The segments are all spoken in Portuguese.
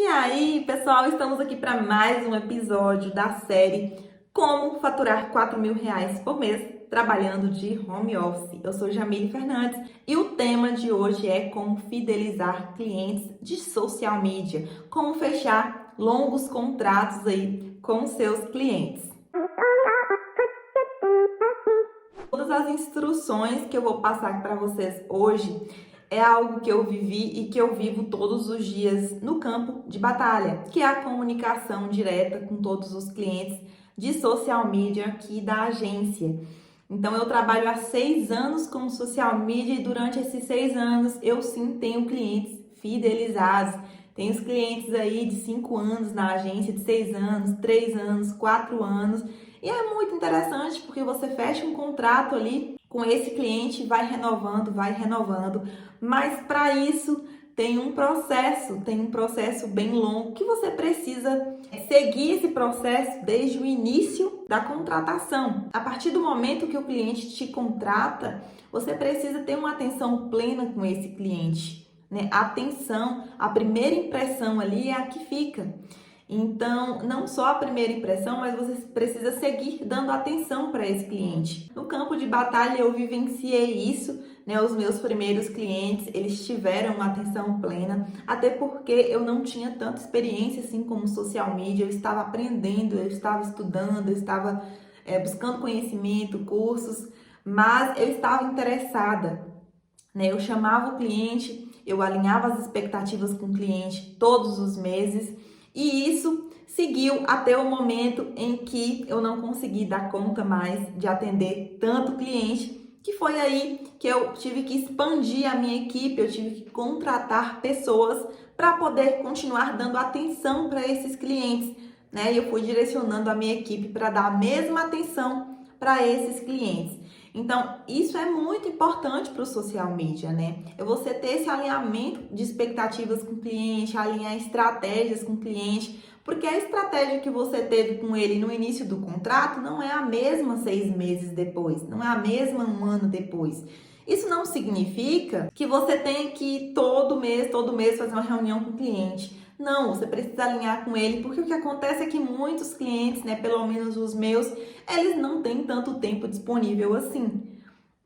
aí, pessoal, estamos aqui para mais um episódio da série Como Faturar R$ 4.000 por mês trabalhando de home office. Eu sou Jamile Fernandes e o tema de hoje é como fidelizar clientes de social media, como fechar longos contratos aí com seus clientes. Todas as instruções que eu vou passar para vocês hoje é algo que eu vivi e que eu vivo todos os dias no campo de batalha, que é a comunicação direta com todos os clientes de social media aqui da agência. Então, eu trabalho há 6 anos com social media e durante esses 6 anos eu sim tenho clientes fidelizados. Tenho os clientes aí de 5 anos na agência, de 6 anos, 3 anos, 4 anos. E é muito interessante porque você fecha um contrato ali com esse cliente, vai renovando, mas para isso tem um processo bem longo que você precisa seguir esse processo desde o início da contratação. A partir do momento que o cliente te contrata, você precisa ter uma atenção plena com esse cliente, né? Atenção, a primeira impressão ali é a que fica. Então, não só a primeira impressão, mas você precisa seguir dando atenção para esse cliente. No campo de batalha, eu vivenciei isso, né? Os meus primeiros clientes, eles tiveram uma atenção plena, até porque eu não tinha tanta experiência assim como social media, eu estava aprendendo, eu estava estudando, eu estava buscando conhecimento, cursos, mas eu estava interessada, né? Eu chamava o cliente, eu alinhava as expectativas com o cliente todos os meses. E isso seguiu até o momento em que eu não consegui dar conta mais de atender tanto cliente, que foi aí que eu tive que expandir a minha equipe, eu tive que contratar pessoas para poder continuar dando atenção para esses clientes, né? E eu fui direcionando a minha equipe para dar a mesma atenção para esses clientes. Então, isso é muito importante para o social media, né? É você ter esse alinhamento de expectativas com o cliente, alinhar estratégias com o cliente, porque a estratégia que você teve com ele no início do contrato não é a mesma 6 meses depois, não é a mesma um ano depois. Isso não significa que você tem que todo mês fazer uma reunião com o cliente. Não, você precisa alinhar com ele, porque o que acontece é que muitos clientes, né, pelo menos os meus, eles não têm tanto tempo disponível assim,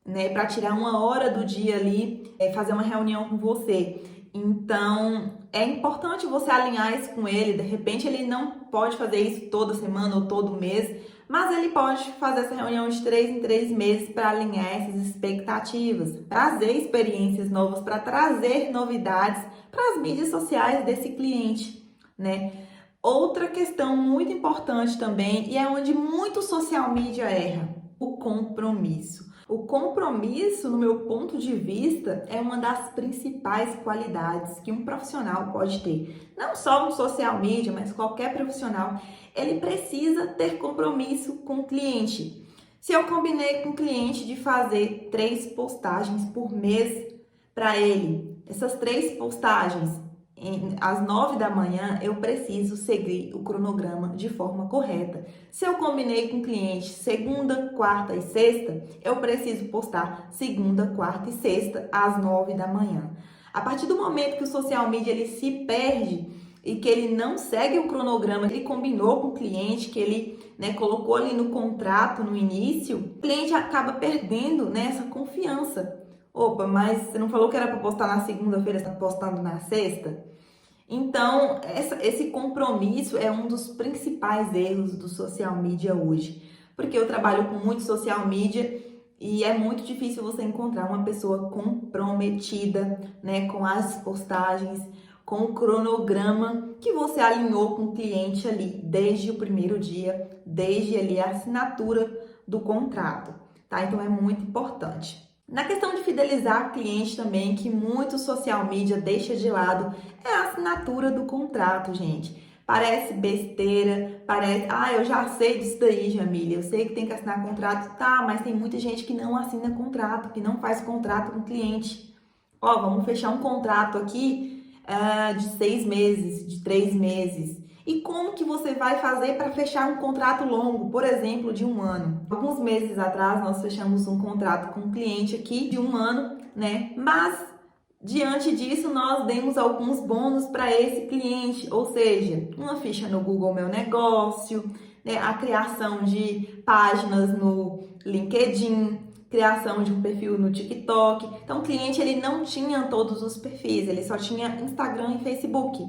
né, para tirar uma hora do dia ali, fazer uma reunião com você. Então, é importante você alinhar isso com ele. De repente, ele não pode fazer isso toda semana ou todo mês, mas ele pode fazer essa reunião de 3 em 3 meses para alinhar essas expectativas, trazer experiências novas, para trazer novidades para as mídias sociais desse cliente, né? Outra questão muito importante também, e é onde muito social media erra, o compromisso. O compromisso, no meu ponto de vista, é uma das principais qualidades que um profissional pode ter. Não só no social media, mas qualquer profissional, ele precisa ter compromisso com o cliente. Se eu combinei com o cliente de fazer 3 postagens por mês para ele, essas 3 postagens às 9 da manhã, eu preciso seguir o cronograma de forma correta. Se eu combinei com o cliente segunda, quarta e sexta, eu preciso postar segunda, quarta e sexta às 9 da manhã. A partir do momento que o social media ele se perde e que ele não segue o cronograma que ele combinou com o cliente, que ele, né, colocou ali no contrato no início, o cliente acaba perdendo, né, essa confiança. Opa, mas você não falou que era para postar na segunda-feira, você está postando na sexta? Então, esse compromisso é um dos principais erros do social media hoje. Porque eu trabalho com muito social media e é muito difícil você encontrar uma pessoa comprometida, né, com as postagens, com o cronograma que você alinhou com o cliente ali desde o primeiro dia, desde ali a assinatura do contrato, tá? Então, é muito importante. Na questão de fidelizar cliente também, que muito social media deixa de lado, é a assinatura do contrato, gente. Parece besteira, parece, eu já sei disso daí, Jamília, eu sei que tem que assinar contrato, tá, mas tem muita gente que não assina contrato, que não faz contrato com o cliente. Ó, vamos fechar um contrato aqui de 6 meses, de 3 meses. E como que você vai fazer para fechar um contrato longo, por exemplo, de 1 ano? Alguns meses atrás, nós fechamos um contrato com um cliente aqui de 1 ano, né? Mas Diante disso, nós demos alguns bônus para esse cliente, ou seja, uma ficha no Google Meu Negócio, né, a criação de páginas no LinkedIn, criação de um perfil no TikTok. Então, o cliente ele não tinha todos os perfis, ele só tinha Instagram e Facebook.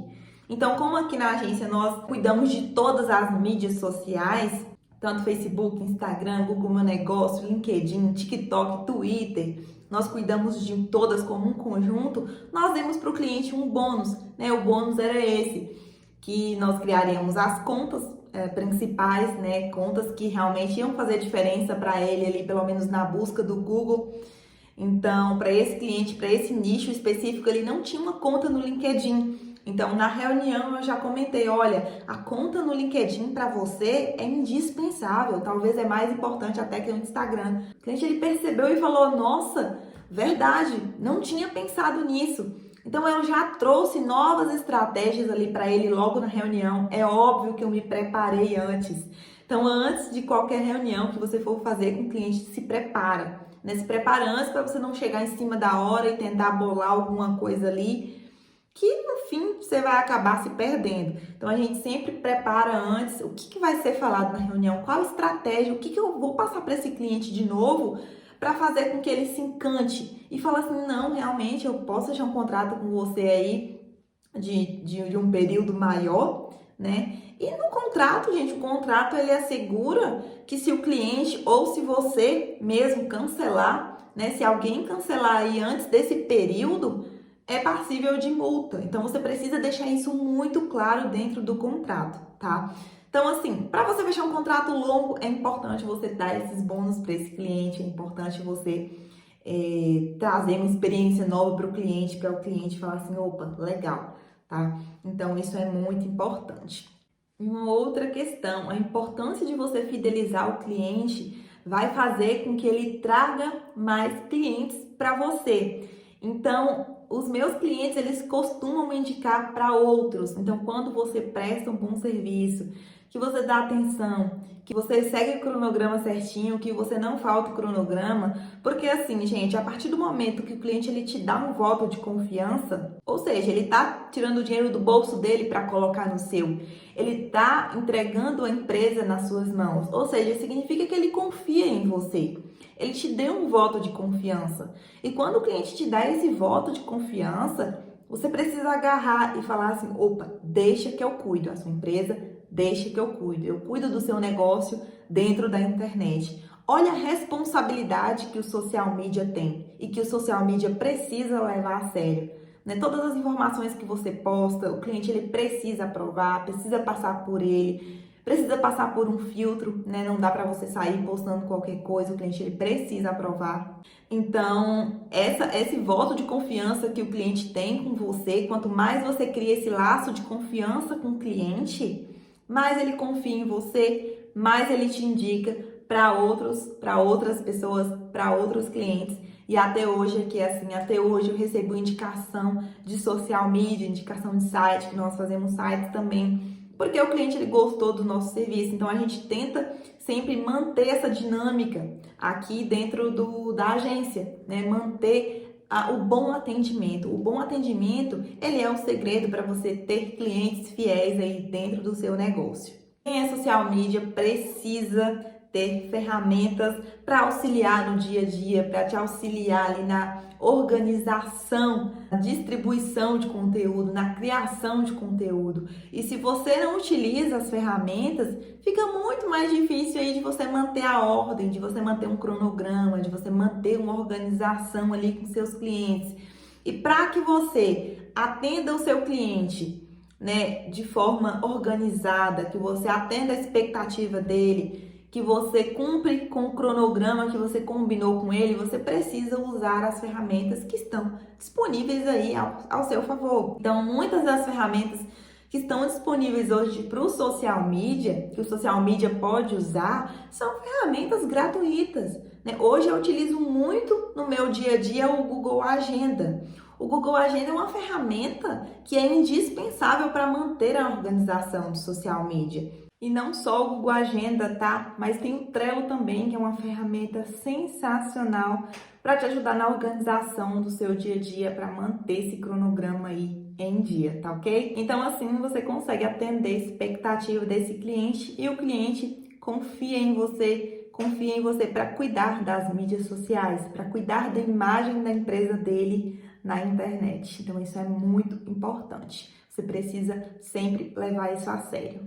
Então, como aqui na agência nós cuidamos de todas as mídias sociais, tanto Facebook, Instagram, Google Meu Negócio, LinkedIn, TikTok, Twitter, nós cuidamos de todas como um conjunto, nós demos para o cliente um bônus, né? O bônus era esse, que nós criaríamos as contas principais, né? Contas que realmente iam fazer diferença para ele ali, pelo menos na busca do Google. Então, para esse cliente, para esse nicho específico, ele não tinha uma conta no LinkedIn. Então, na reunião eu já comentei, olha, a conta no LinkedIn para você é indispensável, talvez é mais importante até que o Instagram. O cliente ele percebeu e falou, nossa, verdade, não tinha pensado nisso. Então, eu já trouxe novas estratégias ali para ele logo na reunião. É óbvio que eu me preparei antes. Então, antes de qualquer reunião que você for fazer com o cliente, se prepara. Né? Se prepara antes para você não chegar em cima da hora e tentar bolar alguma coisa ali que no fim você vai acabar se perdendo. Então a gente sempre prepara antes o que vai ser falado na reunião, qual estratégia, o que eu vou passar para esse cliente de novo para fazer com que ele se encante e falar assim, não, realmente eu posso fechar um contrato com você aí de um período maior, né? E no contrato, gente, o contrato ele assegura que se o cliente ou se você mesmo cancelar, né? Se alguém cancelar aí antes desse período, é passível de multa. Então, você precisa deixar isso muito claro dentro do contrato, tá? Então, assim, para você fechar um contrato longo, é importante você dar esses bônus para esse cliente, é importante você trazer uma experiência nova para o cliente falar assim, opa, legal, tá? Então, isso é muito importante. Uma outra questão, a importância de você fidelizar o cliente vai fazer com que ele traga mais clientes para você. Então, os meus clientes, eles costumam me indicar para outros. Então, quando você presta um bom serviço, que você dá atenção, que você segue o cronograma certinho, que você não falta o cronograma, porque assim, gente, a partir do momento que o cliente ele te dá um voto de confiança, ou seja, ele tá tirando o dinheiro do bolso dele para colocar no seu, ele tá entregando a empresa nas suas mãos, ou seja, significa que ele confia em você. Ele te deu um voto de confiança. E quando o cliente te dá esse voto de confiança, você precisa agarrar e falar assim, opa, deixa que eu cuido, a sua empresa, deixa que eu cuido do seu negócio dentro da internet. Olha a responsabilidade que o social media tem e que o social media precisa levar a sério. Né? Todas as informações que você posta, o cliente ele precisa aprovar, precisa passar por ele, precisa passar por um filtro, né? Não dá para você sair postando qualquer coisa, o cliente ele precisa aprovar. Então, esse voto de confiança que o cliente tem com você, quanto mais você cria esse laço de confiança com o cliente, mais ele confia em você, mais ele te indica para outras pessoas, para outros clientes. E até hoje aqui é assim, até hoje eu recebo indicação de social media, indicação de site, que nós fazemos sites também, porque o cliente ele gostou do nosso serviço. Então a gente tenta sempre manter essa dinâmica aqui dentro da agência, né? Manter o bom atendimento. O bom atendimento, ele é o segredo para você ter clientes fiéis aí dentro do seu negócio. Quem é social media precisa ter ferramentas para auxiliar no dia a dia, para te auxiliar ali na organização, na distribuição de conteúdo, na criação de conteúdo. E se você não utiliza as ferramentas, fica muito mais difícil aí de você manter a ordem, de você manter um cronograma, de você manter uma organização ali com seus clientes. E para que você atenda o seu cliente, né, de forma organizada, que você atenda a expectativa dele, que você cumpre com o cronograma que você combinou com ele, você precisa usar as ferramentas que estão disponíveis aí ao seu favor. Então, muitas das ferramentas que estão disponíveis hoje para o social media, que o social media pode usar, são ferramentas gratuitas, né? Hoje eu utilizo muito no meu dia a dia o Google Agenda. O Google Agenda é uma ferramenta que é indispensável para manter a organização do social media. E não só o Google Agenda, tá? Mas tem o Trello também, que é uma ferramenta sensacional para te ajudar na organização do seu dia a dia, para manter esse cronograma aí em dia, tá ok? Então assim você consegue atender a expectativa desse cliente e o cliente confia em você para cuidar das mídias sociais, para cuidar da imagem da empresa dele na internet. Então isso é muito importante. Você precisa sempre levar isso a sério.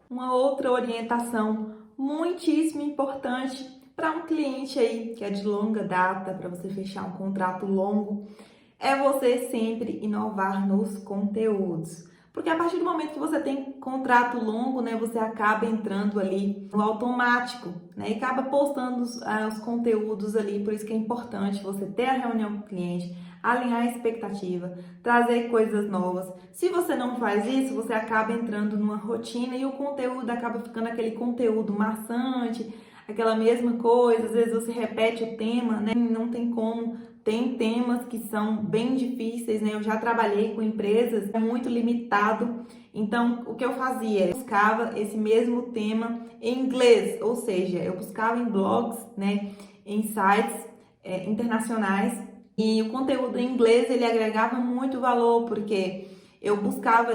Uma outra orientação muitíssimo importante para um cliente aí que é de longa data, para você fechar um contrato longo, é você sempre inovar nos conteúdos. Porque a partir do momento que você tem contrato longo, né, você acaba entrando ali no automático, né, e acaba postando os conteúdos ali. Por isso que é importante você ter a reunião com o cliente, alinhar a expectativa, trazer coisas novas. Se você não faz isso, você acaba entrando numa rotina e o conteúdo acaba ficando aquele conteúdo maçante, aquela mesma coisa. Às vezes você repete o tema, né, não tem como. Tem temas que são bem difíceis, né? Eu já trabalhei com empresas muito limitado. Então, o que eu fazia? Eu buscava esse mesmo tema em inglês, ou seja, eu buscava em blogs, né? Em sites internacionais. E o conteúdo em inglês, ele agregava muito valor, porque eu buscava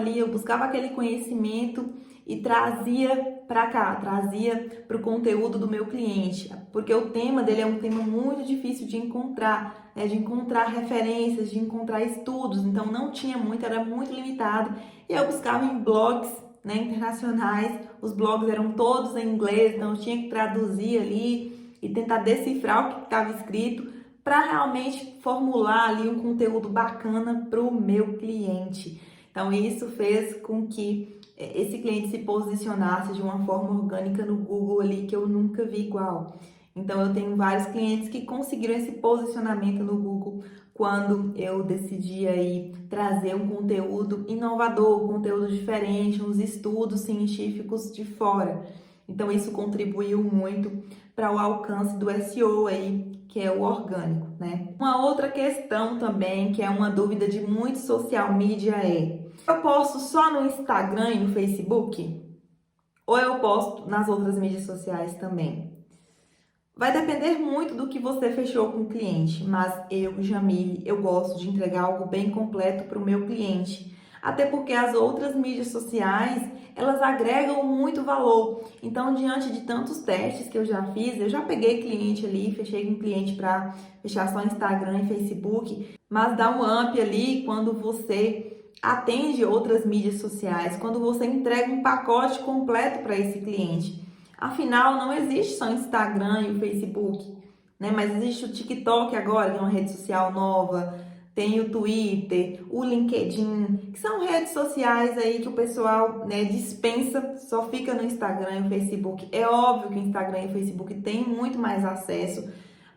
aquele conhecimento e trazia para cá, trazia para o conteúdo do meu cliente, porque o tema dele é um tema muito difícil de encontrar, né, de encontrar referências, de encontrar estudos, então não tinha muito, era muito limitado, e eu buscava em blogs, né, internacionais, os blogs eram todos em inglês, então eu tinha que traduzir ali e tentar decifrar o que estava escrito para realmente formular ali um conteúdo bacana para o meu cliente. Então isso fez com que esse cliente se posicionasse de uma forma orgânica no Google ali que eu nunca vi igual. Então eu tenho vários clientes que conseguiram esse posicionamento no Google quando eu decidi aí trazer um conteúdo inovador, um conteúdo diferente, uns estudos científicos de fora. Então isso contribuiu muito para o alcance do SEO aí, que é o orgânico, né? Uma outra questão também, que é uma dúvida de muito social media eu posto só no Instagram e no Facebook? Ou eu posto nas outras mídias sociais também? Vai depender muito do que você fechou com o cliente, mas eu, Jamile, eu gosto de entregar algo bem completo para o meu cliente. Até porque as outras mídias sociais, elas agregam muito valor. Então, diante de tantos testes que eu já fiz, eu já peguei cliente ali, fechei com cliente para fechar só Instagram e Facebook, mas dá um up ali quando você atende outras mídias sociais, quando você entrega um pacote completo para esse cliente. Afinal, não existe só o Instagram e o Facebook, né? Mas existe o TikTok agora, que é uma rede social nova, tem o Twitter, o LinkedIn, que são redes sociais aí que o pessoal, né, dispensa, só fica no Instagram e no Facebook. É óbvio que o Instagram e o Facebook têm muito mais acesso,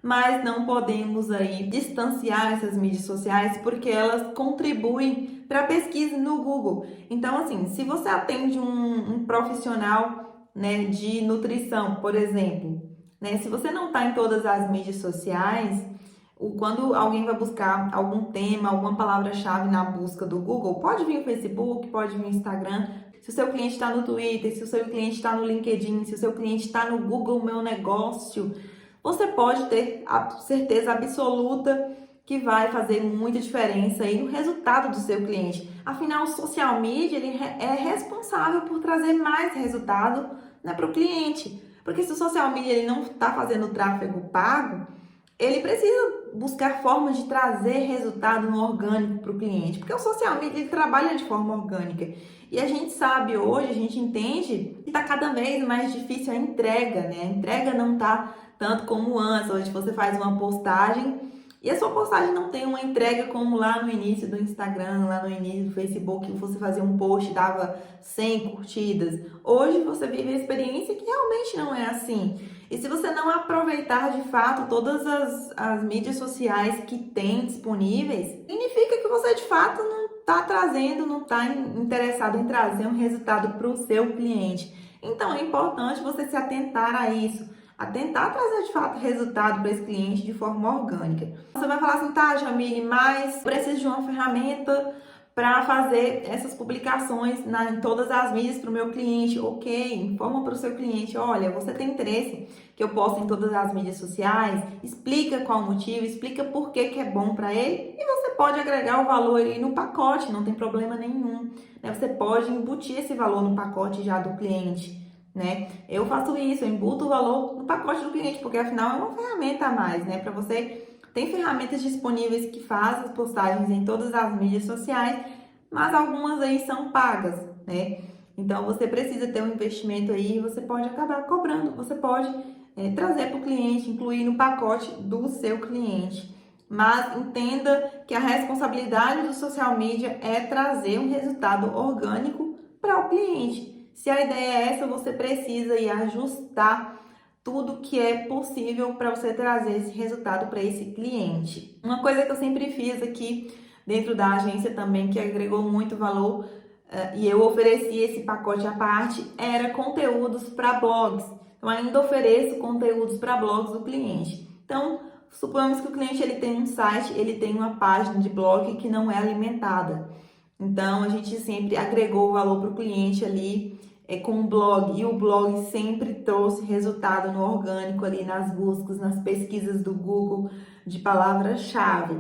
mas não podemos aí distanciar essas mídias sociais porque elas contribuem para a pesquisa no Google. Então, assim, se você atende um profissional, né, de nutrição, por exemplo, né, se você não está em todas as mídias sociais, quando alguém vai buscar algum tema, alguma palavra-chave na busca do Google, pode vir o Facebook, pode vir o Instagram. Se o seu cliente está no Twitter, se o seu cliente está no LinkedIn, se o seu cliente está no Google Meu Negócio, você pode ter a certeza absoluta que vai fazer muita diferença aí no resultado do seu cliente. Afinal, o social media ele é responsável por trazer mais resultado, né, para o cliente. Porque se o social media ele não está fazendo tráfego pago, ele precisa buscar formas de trazer resultado no orgânico para o cliente, porque o social media ele trabalha de forma orgânica. E a gente sabe hoje, a gente entende que está cada vez mais difícil a entrega, né? A entrega não está tanto como antes. Hoje você faz uma postagem e a sua postagem não tem uma entrega como lá no início do Instagram, lá no início do Facebook, que você fazia um post e dava 100 curtidas. Hoje você vive a experiência que realmente não é assim. E se você não aproveitar de fato todas as mídias sociais que tem disponíveis, significa que você de fato não está trazendo, não está interessado em trazer um resultado para o seu cliente. Então é importante você se atentar a isso, a tentar trazer de fato resultado para esse cliente de forma orgânica. Você vai falar assim, tá, Jamile, mas preciso de uma ferramenta para fazer essas publicações em todas as mídias para o meu cliente. Ok, informa para o seu cliente, olha, você tem interesse que eu poste em todas as mídias sociais, explica qual o motivo, explica por que é bom para ele e você pode agregar o valor aí no pacote, não tem problema nenhum, né? Você pode embutir esse valor no pacote já do cliente, né? Eu faço isso, eu embuto o valor no pacote do cliente, porque afinal é uma ferramenta a mais, né? Para você. Tem ferramentas disponíveis que fazem as postagens em todas as mídias sociais, mas algumas aí são pagas, né? Então, você precisa ter um investimento aí, você pode acabar cobrando, você pode trazer para o cliente, incluir no pacote do seu cliente. Mas entenda que a responsabilidade do social media é trazer um resultado orgânico para o cliente. Se a ideia é essa, você precisa aí ajustar tudo que é possível para você trazer esse resultado para esse cliente. Uma coisa que eu sempre fiz aqui dentro da agência também, que agregou muito valor, e eu ofereci esse pacote à parte, era conteúdos para blogs. Então, ainda ofereço conteúdos para blogs do cliente. Então, suponhamos que o cliente ele tem um site, ele tem uma página de blog que não é alimentada. Então, a gente sempre agregou valor para o cliente ali, com um blog, e o blog sempre trouxe resultado no orgânico ali nas buscas, nas pesquisas do Google de palavra-chave.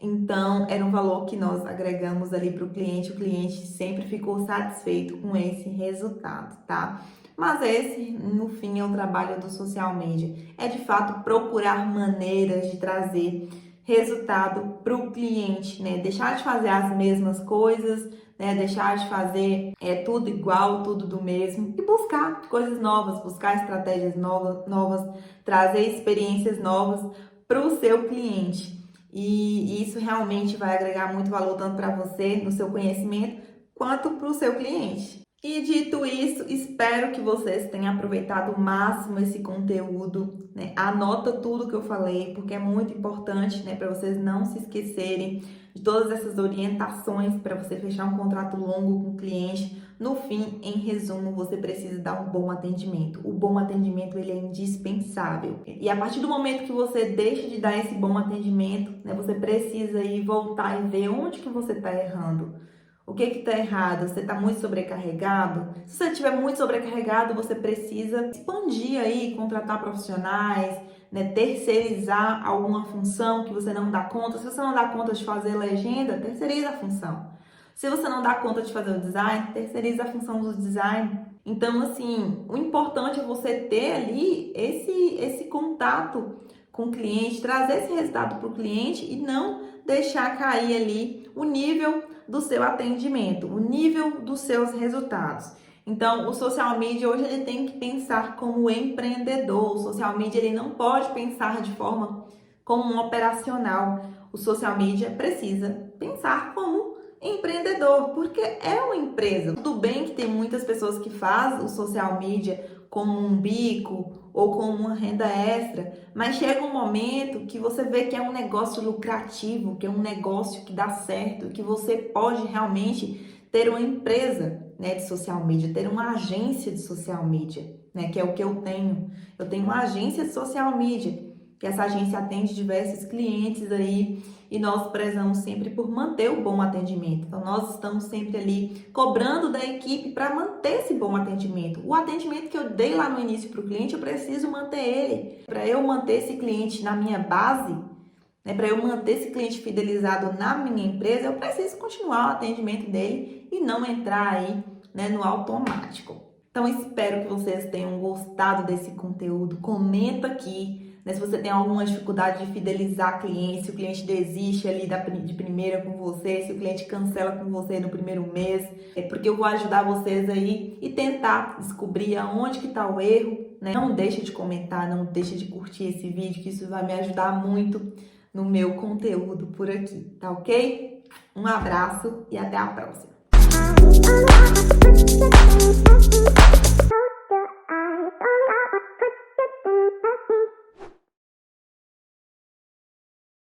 Então, era um valor que nós agregamos ali para o cliente sempre ficou satisfeito com esse resultado, tá? Mas esse, no fim, é o trabalho do social media. É, de fato, procurar maneiras de trazer resultado para o cliente, né? Deixar de fazer as mesmas coisas, né? Deixar de fazer tudo igual, tudo do mesmo e buscar coisas novas, buscar estratégias novas, trazer experiências novas para o seu cliente. E isso realmente vai agregar muito valor tanto para você, no seu conhecimento, quanto para o seu cliente. E dito isso, espero que vocês tenham aproveitado o máximo esse conteúdo, né? Anota tudo que eu falei, porque é muito importante, né, para vocês não se esquecerem de todas essas orientações para você fechar um contrato longo com o cliente. No fim, em resumo, você precisa dar um bom atendimento. O bom atendimento, ele é indispensável. E a partir do momento que você deixa de dar esse bom atendimento, né, você precisa ir voltar e ver onde que você está errando. O que está errado? Você está muito sobrecarregado? Se você estiver muito sobrecarregado, você precisa expandir aí, contratar profissionais, né, terceirizar alguma função que você não dá conta. Se você não dá conta de fazer legenda, terceiriza a função. Se você não dá conta de fazer o design, terceiriza a função do design. Então, assim, o importante é você ter ali esse contato com o cliente, trazer esse resultado para o cliente e não deixar cair ali o nível do seu atendimento, o nível dos seus resultados. Então, o social media hoje ele tem que pensar como empreendedor. O social media ele não pode pensar de forma como um operacional. O social media precisa pensar como empreendedor, porque é uma empresa. Tudo bem que tem muitas pessoas que fazem o social media como um bico ou como uma renda extra, mas chega um momento que você vê que é um negócio lucrativo, que é um negócio que dá certo, que você pode realmente ter uma empresa, né, de social media, ter uma agência de social media, né, que é o que eu tenho. Eu tenho uma agência de social media, que essa agência atende diversos clientes aí e nós prezamos sempre por manter o bom atendimento. Então, nós estamos sempre ali cobrando da equipe para manter esse bom atendimento. O atendimento que eu dei lá no início para o cliente, eu preciso manter ele. Para eu manter esse cliente na minha base, né, para eu manter esse cliente fidelizado na minha empresa, eu preciso continuar o atendimento dele e não entrar aí, né, no automático. Então, espero que vocês tenham gostado desse conteúdo. Comenta aqui, né, se você tem alguma dificuldade de fidelizar cliente, se o cliente desiste ali de primeira com você, se o cliente cancela com você no primeiro mês, porque eu vou ajudar vocês aí e tentar descobrir aonde que está o erro, né? Não deixe de comentar, não deixe de curtir esse vídeo, que isso vai me ajudar muito no meu conteúdo por aqui, tá ok? Um abraço e até a próxima!